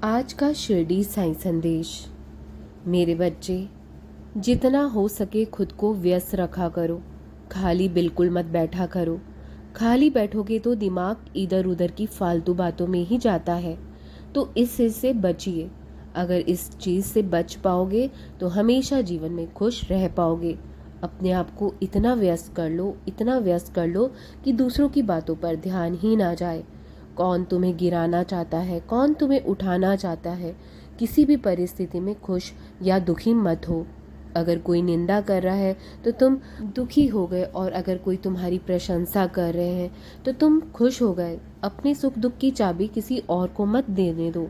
आज का शिरडी साईं संदेश। मेरे बच्चे, जितना हो सके खुद को व्यस्त रखा करो। खाली बिल्कुल मत बैठा करो। खाली बैठोगे तो दिमाग इधर उधर की फालतू बातों में ही जाता है। तो इस चीज़ से बचिए। अगर इस चीज़ से बच पाओगे तो हमेशा जीवन में खुश रह पाओगे। अपने आप को इतना व्यस्त कर लो, इतना व्यस्त कर लो कि दूसरों की बातों पर ध्यान ही ना जाए। कौन तुम्हें गिराना चाहता है, कौन तुम्हें उठाना चाहता है। किसी भी परिस्थिति में खुश या दुखी मत हो। अगर कोई निंदा कर रहा है तो तुम दुखी हो गए, और अगर कोई तुम्हारी प्रशंसा कर रहे हैं तो तुम खुश हो गए। अपने सुख दुख की चाबी किसी और को मत देने दो।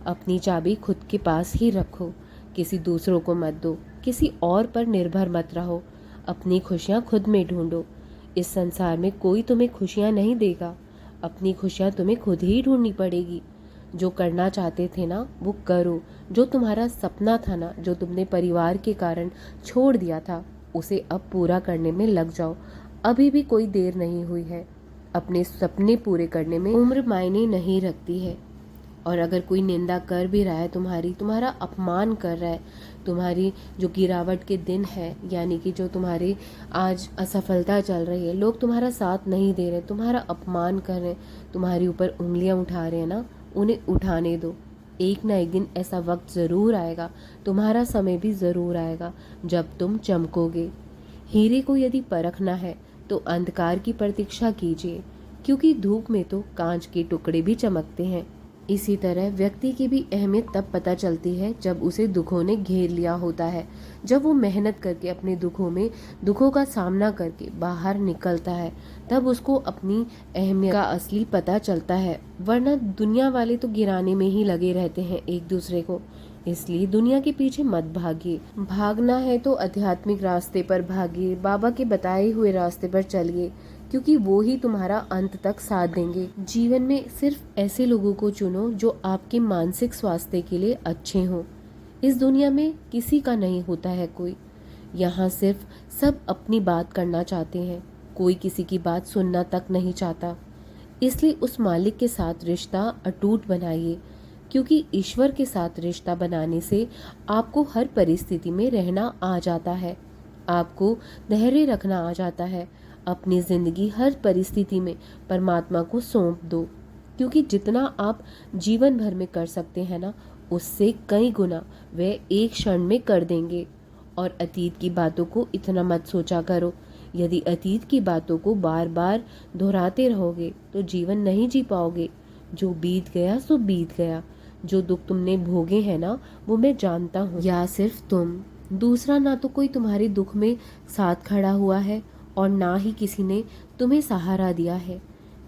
अपनी चाबी खुद के पास ही रखो। किसी दूसरों को मत दो। किसी और पर निर्भर मत रहो। अपनी खुशियाँ खुद में ढूंढो। इस संसार में कोई तुम्हें खुशियाँ नहीं देगा। अपनी खुशियाँ तुम्हें खुद ही ढूंढनी पड़ेगी। जो करना चाहते थे ना वो करो। जो तुम्हारा सपना था ना, जो तुमने परिवार के कारण छोड़ दिया था, उसे अब पूरा करने में लग जाओ। अभी भी कोई देर नहीं हुई है। अपने सपने पूरे करने में उम्र मायने नहीं रखती है। और अगर कोई निंदा कर भी रहा है, तुम्हारा अपमान कर रहा है, तुम्हारी जो गिरावट के दिन है, यानी कि जो तुम्हारी आज असफलता चल रही है, लोग तुम्हारा साथ नहीं दे रहे, तुम्हारा अपमान कर रहे हैं, तुम्हारे ऊपर उंगलियां उठा रहे हैं ना, उन्हें उठाने दो। एक ना एक दिन ऐसा वक्त ज़रूर आएगा, तुम्हारा समय भी ज़रूर आएगा जब तुम चमकोगे। हीरे को यदि परखना है तो अंधकार की प्रतीक्षा कीजिए, क्योंकि धूप में तो कांच के टुकड़े भी चमकते हैं। इसी तरह व्यक्ति की भी अहमियत तब पता चलती है जब उसे दुखों ने घेर लिया होता है, जब वो मेहनत करके अपने दुखों का सामना करके बाहर निकलता है, तब उसको अपनी अहमियत का असली पता चलता है। वरना दुनिया वाले तो गिराने में ही लगे रहते हैं एक दूसरे को। इसलिए दुनिया के पीछे मत भागिए। भागना है तो आध्यात्मिक रास्ते पर भागिए, बाबा के बताए हुए रास्ते पर चलिए, क्योंकि वो ही तुम्हारा अंत तक साथ देंगे। जीवन में सिर्फ ऐसे लोगों को चुनो जो आपके मानसिक स्वास्थ्य के लिए अच्छे हों। इस दुनिया में किसी का नहीं होता है कोई। यहाँ सिर्फ सब अपनी बात करना चाहते हैं, कोई किसी की बात सुनना तक नहीं चाहता। इसलिए उस मालिक के साथ रिश्ता अटूट बनाइए, क्योंकि ईश्वर के साथ रिश्ता बनाने से आपको हर परिस्थिति में रहना आ जाता है। आपको धैर्य रखना आ जाता है। अपनी जिंदगी हर परिस्थिति में परमात्मा को सौंप दो, क्योंकि जितना आप जीवन भर में कर सकते हैं ना, उससे कई गुना वे एक क्षण में कर देंगे। और अतीत की बातों को इतना मत सोचा करो। यदि अतीत की बातों को बार बार दोहराते रहोगे तो जीवन नहीं जी पाओगे। जो बीत गया सो बीत गया। जो दुख तुमने भोगे हैं ना, वो मैं जानता हूँ। या सिर्फ तुम, दूसरा ना तो कोई तुम्हारे दुख में साथ खड़ा हुआ है और ना ही किसी ने तुम्हें सहारा दिया है।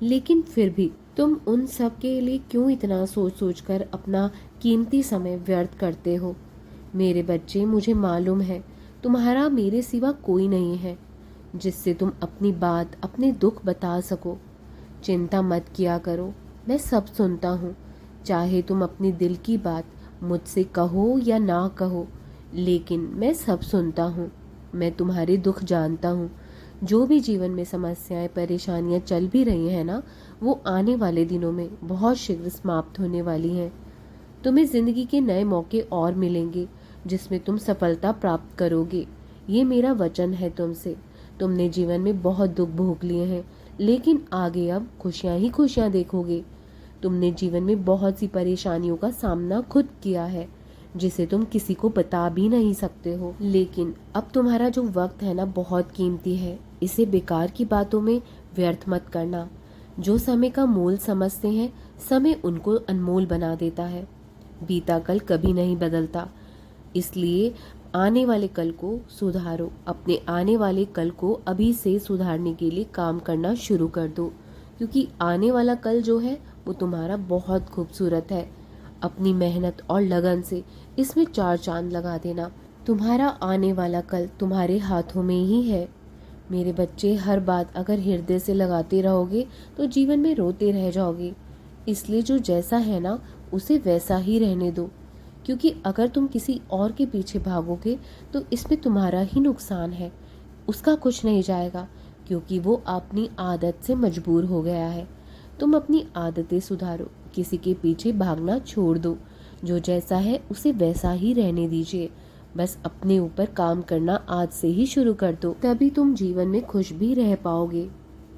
लेकिन फिर भी तुम उन सब के लिए क्यों इतना सोच सोच कर अपना कीमती समय व्यर्थ करते हो। मेरे बच्चे, मुझे मालूम है तुम्हारा मेरे सिवा कोई नहीं है जिससे तुम अपनी बात, अपने दुख बता सको। चिंता मत किया करो, मैं सब सुनता हूँ। चाहे तुम अपनी दिल की बात मुझसे कहो या ना कहो, लेकिन मैं सब सुनता हूँ। मैं तुम्हारे दुख जानता हूँ। जो भी जीवन में समस्याएं, परेशानियां चल भी रही हैं ना, वो आने वाले दिनों में बहुत शीघ्र समाप्त होने वाली हैं। तुम्हें जिंदगी के नए मौके और मिलेंगे जिसमें तुम सफलता प्राप्त करोगे। ये मेरा वचन है तुमसे। तुमने जीवन में बहुत दुख भोग लिए हैं, लेकिन आगे अब खुशियां ही खुशियां देखोगे। तुमने जीवन में बहुत सी परेशानियों का सामना खुद किया है, जिसे तुम किसी को बता भी नहीं सकते हो। लेकिन अब तुम्हारा जो वक्त है ना, बहुत कीमती है। इसे बेकार की बातों में व्यर्थ मत करना। जो समय का मोल समझते हैं, समय उनको अनमोल बना देता है। बीता कल कभी नहीं बदलता, इसलिए आने वाले कल को सुधारो। अपने आने वाले कल को अभी से सुधारने के लिए काम करना शुरू कर दो, क्योंकि आने वाला कल जो है वो तुम्हारा बहुत खूबसूरत है। अपनी मेहनत और लगन से इसमें चार चांद लगा देना। तुम्हारा आने वाला कल तुम्हारे हाथों में ही है। मेरे बच्चे, हर बात अगर हृदय से लगाते रहोगे तो जीवन में रोते रह जाओगे। इसलिए जो जैसा है ना, उसे वैसा ही रहने दो, क्योंकि अगर तुम किसी और के पीछे भागोगे तो इसमें तुम्हारा ही नुकसान है। उसका कुछ नहीं जाएगा, क्योंकि वो अपनी आदत से मजबूर हो गया है। तुम अपनी आदतें सुधारो, किसी के पीछे भागना छोड़ दो। जो जैसा है उसे वैसा ही रहने दीजिए। बस अपने ऊपर काम करना आज से ही शुरू कर दो, तभी तुम जीवन में खुश भी रह पाओगे।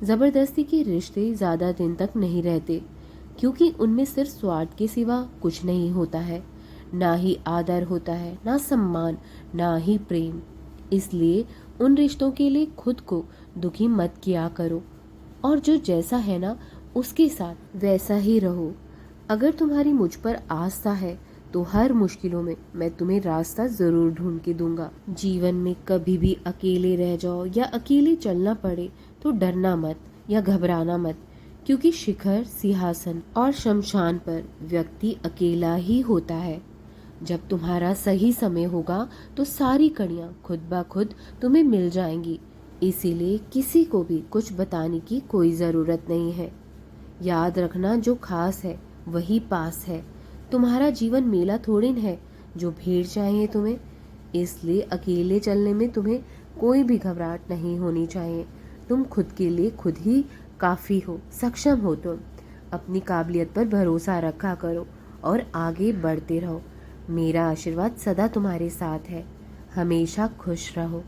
जबरदस्ती के रिश्ते ज्यादा दिन तक नहीं रहते, क्योंकि उनमें सिर्फ स्वार्थ के सिवा कुछ नहीं होता है। ना ही आदर होता है, ना सम्मान, ना ही प्रेम। इसलिए उन रिश्तों के लिए खुद को दुखी मत किया करो, और जो जैसा है ना उसके साथ वैसा ही रहो। अगर तुम्हारी मुझ पर आस्था है तो हर मुश्किलों में मैं तुम्हें रास्ता जरूर ढूंढ के दूंगा। जीवन में कभी भी अकेले रह जाओ या अकेले चलना पड़े तो डरना मत या घबराना मत, क्योंकि शिखर, सिंहासन और शमशान पर व्यक्ति अकेला ही होता है। जब तुम्हारा सही समय होगा तो सारी कड़ियां खुद ब खुद तुम्हें मिल जाएंगी। इसीलिए किसी को भी कुछ बताने की कोई ज़रूरत नहीं है। याद रखना, जो खास है वही पास है। तुम्हारा जीवन मेला थोड़ी न है जो भीड़ चाहिए तुम्हें। इसलिए अकेले चलने में तुम्हें कोई भी घबराहट नहीं होनी चाहिए। तुम खुद के लिए खुद ही काफ़ी हो, सक्षम हो तुम। अपनी काबिलियत पर भरोसा रखा करो और आगे बढ़ते रहो। मेरा आशीर्वाद सदा तुम्हारे साथ है। हमेशा खुश रहो।